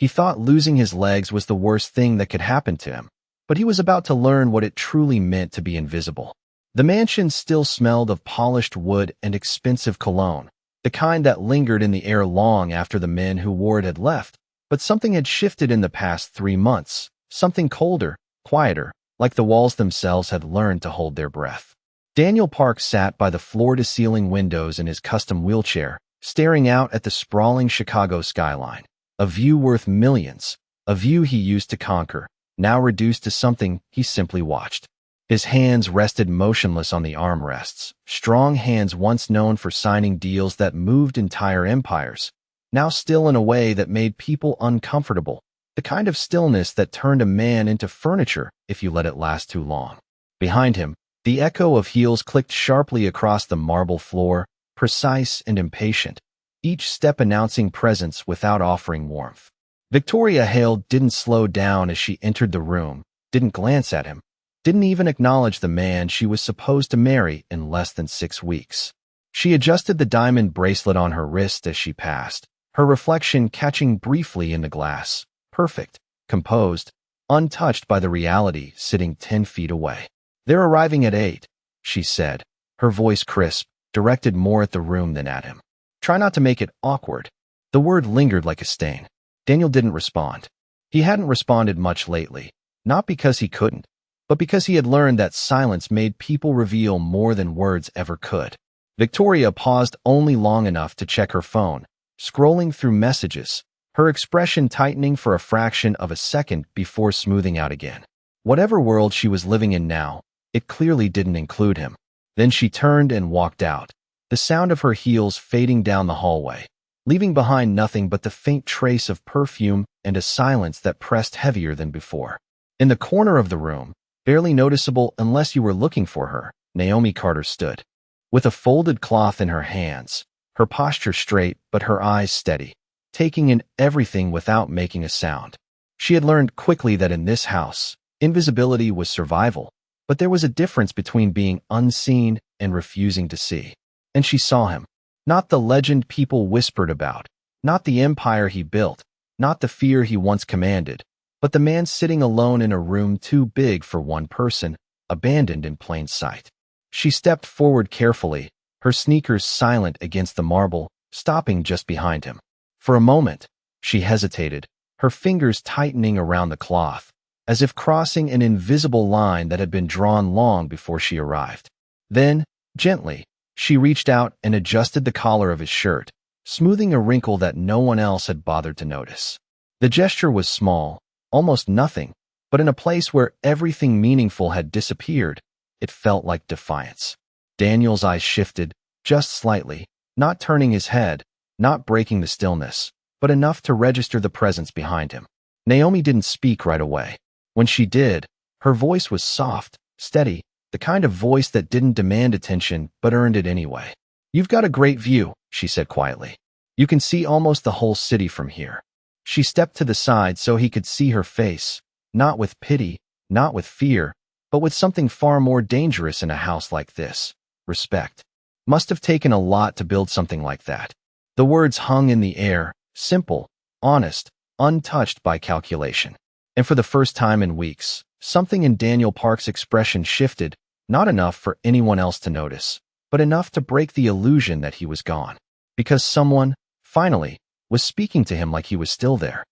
He thought losing his legs was the worst thing that could happen to him, but he was about to learn what it truly meant to be invisible. The mansion still smelled of polished wood and expensive cologne, the kind that lingered in the air long after the men who wore it had left. But something had shifted in the past 3 months, something colder, quieter, like the walls themselves had learned to hold their breath. Daniel Park sat by the floor-to-ceiling windows in his custom wheelchair, staring out at the sprawling Chicago skyline, a view worth millions, a view he used to conquer, now reduced to something he simply watched. His hands rested motionless on the armrests, strong hands once known for signing deals that moved entire empires, now still in a way that made people uncomfortable, the kind of stillness that turned a man into furniture if you let it last too long. Behind him, the echo of heels clicked sharply across the marble floor, precise and impatient, each step announcing presence without offering warmth. Victoria Hale didn't slow down as she entered the room, didn't glance at him, didn't even acknowledge the man she was supposed to marry in less than 6 weeks. She adjusted the diamond bracelet on her wrist as she passed, her reflection catching briefly in the glass, perfect, composed, untouched by the reality sitting 10 feet away. "They're arriving at 8, she said, her voice crisp, directed more at the room than at him. "Try not to make it awkward." The word lingered like a stain. Daniel didn't respond. He hadn't responded much lately, not because he couldn't, but because he had learned that silence made people reveal more than words ever could. Victoria paused only long enough to check her phone, scrolling through messages, her expression tightening for a fraction of a second before smoothing out again. Whatever world she was living in now, it clearly didn't include him. Then she turned and walked out, the sound of her heels fading down the hallway, leaving behind nothing but the faint trace of perfume and a silence that pressed heavier than before. In the corner of the room, barely noticeable unless you were looking for her, Naomi Carter stood, with a folded cloth in her hands, her posture straight but her eyes steady, taking in everything without making a sound. She had learned quickly that in this house, invisibility was survival, but there was a difference between being unseen and refusing to see. And she saw him. Not the legend people whispered about, not the empire he built, not the fear he once commanded, but the man sitting alone in a room too big for one person, abandoned in plain sight. She stepped forward carefully, her sneakers silent against the marble, stopping just behind him. For a moment, she hesitated, her fingers tightening around the cloth, as if crossing an invisible line that had been drawn long before she arrived. Then, gently, she reached out and adjusted the collar of his shirt, smoothing a wrinkle that no one else had bothered to notice. The gesture was small, almost nothing, but in a place where everything meaningful had disappeared, it felt like defiance. Daniel's eyes shifted, just slightly, not turning his head, not breaking the stillness, but enough to register the presence behind him. Naomi didn't speak right away. When she did, her voice was soft, steady, the kind of voice that didn't demand attention but earned it anyway. "You've got a great view," she said quietly. "You can see almost the whole city from here." She stepped to the side so he could see her face, not with pity, not with fear, but with something far more dangerous in a house like this: respect. Must have taken a lot to build something like that. The words hung in the air, simple, honest, untouched by calculation. And for the first time in weeks, something in Daniel Park's expression shifted, not enough for anyone else to notice, but enough to break the illusion that he was gone. Because someone, finally, was speaking to him like he was still there.